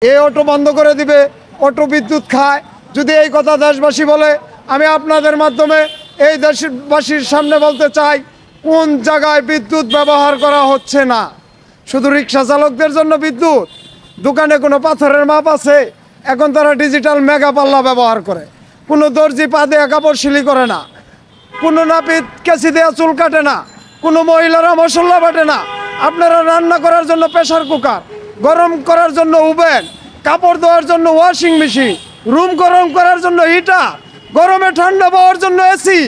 এই অটো বন্ধ করে দিবে, অটো বিদ্যুৎ খায়। যদি এই কথা দেশবাসী বলে, আমি আপনাদের মাধ্যমে এই দেশবাসীর সামনে বলতে চাই, কোন জায়গায় বিদ্যুৎ ব্যবহার করা হচ্ছে না। শুধু রিক্সা চালকদের জন্য বিদ্যুৎ, দোকানে কোনো পাথরের মাপ আছে, এখন তারা ডিজিটাল মেগা পাল্লা ব্যবহার করে। কোনো দর্জি পা দিয়ে কাপড় সিলি করে না, কোনো নাপিত কেঁচি দেওয়া চুল কাটে না, কোনো মহিলারা মশলা বাটে না। আপনারা রান্না করার জন্য প্রেসার কুকার, গরম করার জন্য ওভেন, কাপড় ধোয়ার জন্য ওয়াশিং মেশিন, রুম গরম করার জন্য হিটার, গরমে ঠান্ডা পাওয়ার জন্য এসি,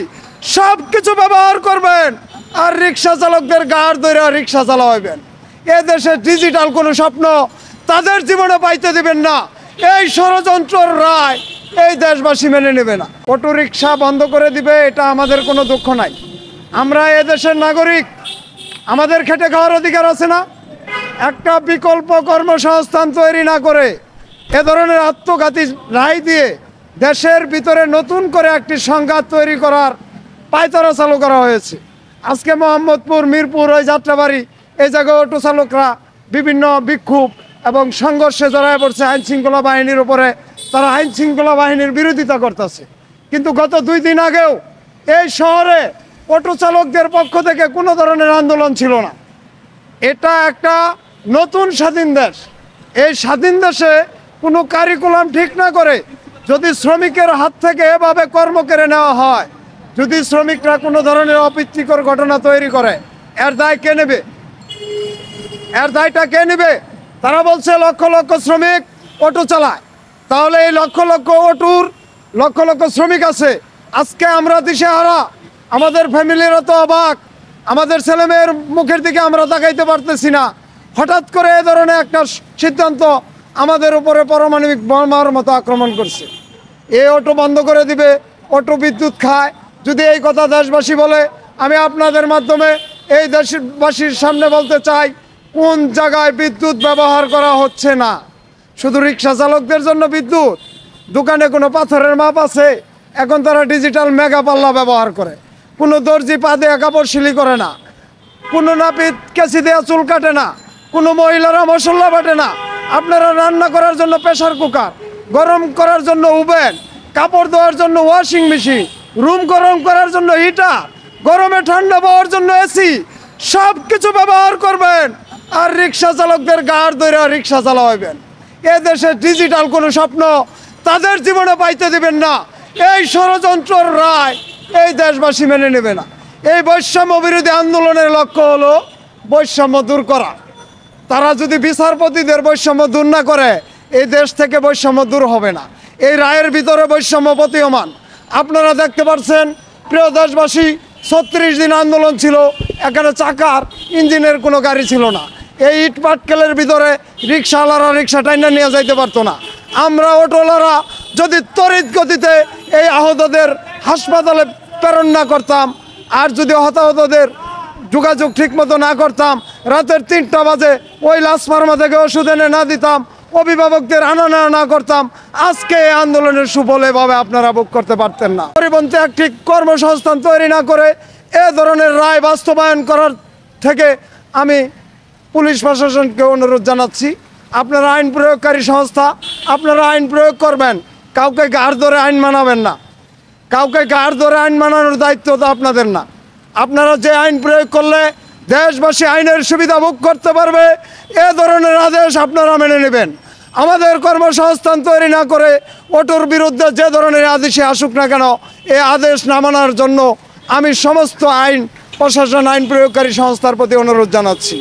সব কিছু ব্যবহার করবেন। আর রিক্সা চালকদের গাড় ধরে রিক্সা চালাবেন। এ দেশে ডিজিটাল কোনো স্বপ্ন তাদের জীবনে পাইতে দিবেন না। এই ষড়যন্ত্রের রায় এই দেশবাসী মেনে নেবে না। অটো রিক্সা বন্ধ করে দিবে, এটা আমাদের কোনো দুঃখ নাই। আমরা এ দেশের নাগরিক, আমাদের খেটে খাওয়ার অধিকার আছে না? একটা বিকল্প কর্মসংস্থান তৈরি না করে এ ধরনের আত্মঘাতী রায় দিয়ে দেশের ভিতরে নতুন করে একটি সংঘাত তৈরি করার পায়তারা চালু করা হয়েছে। আজকে মোহাম্মদপুর, মিরপুর, ওই যাত্রাবাড়ি, এই জায়গায় অটো চালকরা বিভিন্ন বিক্ষোভ এবং সংঘর্ষে জড়ায় পড়ছে আইন শৃঙ্খলা বাহিনীর উপরে। তারা আইন শৃঙ্খলা বাহিনীর বিরোধিতা করতেছে। কিন্তু গত 2 দিন আগেও এই শহরে অটো চালকদের পক্ষ থেকে কোনো ধরনের আন্দোলন ছিল না। এটা একটা নতুন স্বাধীন দেশ। এই স্বাধীন দেশে কোনো কারিকুলাম ঠিক না করে যদি শ্রমিকের হাত থেকে এভাবে কর্ম কেড়ে নেওয়া হয়, যদি শ্রমিকরা কোনো ধরনের অপ্রীতিকর ঘটনা তৈরি করে, এর দায় কে নেবে? এর দায়টা কে নেবে? তারা বলছে লক্ষ লক্ষ শ্রমিক অটো চালায়, তাহলে এই লক্ষ লক্ষ অটোর লক্ষ লক্ষ শ্রমিক আছে। আজকে আমরা দিশেহারা, আমাদের ফ্যামিলিরা তো অবাক, আমাদের ছেলেমেয়ের মুখের দিকে আমরা তাকাইতে পারতেছি না। হঠাৎ করে এ ধরনের একটা সিদ্ধান্ত আমাদের উপরে পারমাণবিক বোমার মতো আক্রমণ করছে। এই অটো বন্ধ করে দিবে, অটো বিদ্যুৎ খায়। যদি এই কথা দেশবাসী বলে, আমি আপনাদের মাধ্যমে এই দেশবাসীর সামনে বলতে চাই, কোন জায়গায় বিদ্যুৎ ব্যবহার করা হচ্ছে না। শুধু রিক্সা চালকদের জন্য বিদ্যুৎ, দোকানে কোনো পাথরের মাপ আছে, এখন তারা ডিজিটাল মেগা পাল্লা ব্যবহার করে। কোনো দর্জি পা দিয়ে কাপড় সিলি করে না, কোনো নাপিত কেঁচি দেওয়া চুল কাটে না, কোনো মহিলারা মশলা বাটে না। আপনারা রান্না করার জন্য প্রেসার কুকার, গরম করার জন্য ওভেন, কাপড় ধোয়ার জন্য ওয়াশিং মেশিন, রুম গরম করার জন্য হিটার, গরমে ঠান্ডা পাওয়ার জন্য এসি, সব কিছু ব্যবহার করবেন। আর রিক্সা চালকদের গাড় ধরে রিক্সা চালাবেন। এ দেশে ডিজিটাল কোনো স্বপ্ন তাদের জীবনে পাইতে দিবেন না। এই ষড়যন্ত্রের রায় এই দেশবাসী মেনে নেবে না। এই বৈষম্য বিরোধী আন্দোলনের লক্ষ্য হলো বৈষম্য দূর করা। তারা যদি বিচারপতিদের বৈষম্য দূর না করে, এই দেশ থেকে বৈষম্য দূর হবে না। এই রায়ের ভিতরে বৈষম্য প্রতীয়মান। আপনারা দেখতে পাচ্ছেন, প্রিয় দেশবাসী, 36 দিন আন্দোলন ছিল, এখানে চাকার ইঞ্জিনের কোনো গাড়ি ছিল না। এই ইট পাটকেলের ভিতরে রিক্সাওয়ালারা রিক্সা টাইনা নিয়ে যাইতে পারতো না। আমরা অটোওয়ালারা যদি তড়িৎ গতিতে এই আহতদের হাসপাতালে প্রেরণ না করতাম, আর যদি হতাহতদের যোগাযোগ ঠিক মতো না করতাম, রাতের 3টা বাজে ওই লাশমারমা থেকে ওষুধ এনে না দিতাম, অভিভাবকদের আনা না করতাম, আজকে এই আন্দোলনের সুফল এভাবে আপনারা ভোগ করতে পারতেন না। পরিবহনে একটি কর্মসংস্থান তৈরি না করে এ ধরনের রায় বাস্তবায়ন করার থেকে আমি পুলিশ প্রশাসনকে অনুরোধ জানাচ্ছি, আপনারা আইন প্রয়োগকারী সংস্থা, আপনারা আইন প্রয়োগ করবেন, কাউকে গাড় ধরে আইন মানাবেন না। কাউকে গাড় ধরে আইন মানানোর দায়িত্ব তো আপনাদের না। আপনারা যে আইন প্রয়োগ করলে দেশবাসী আইনের সুবিধা ভোগ করতে পারবে, এ ধরনের আদেশ আপনারা মেনে নেবেন। আমাদের কর্মসংস্থান তৈরি না করে অটোর বিরুদ্ধে যে ধরনের আদেশে আসুক না কেন, এই আদেশ না মানার জন্য আমি সমস্ত আইন প্রশাসন, আইন প্রয়োগকারী সংস্থার প্রতি অনুরোধ জানাচ্ছি।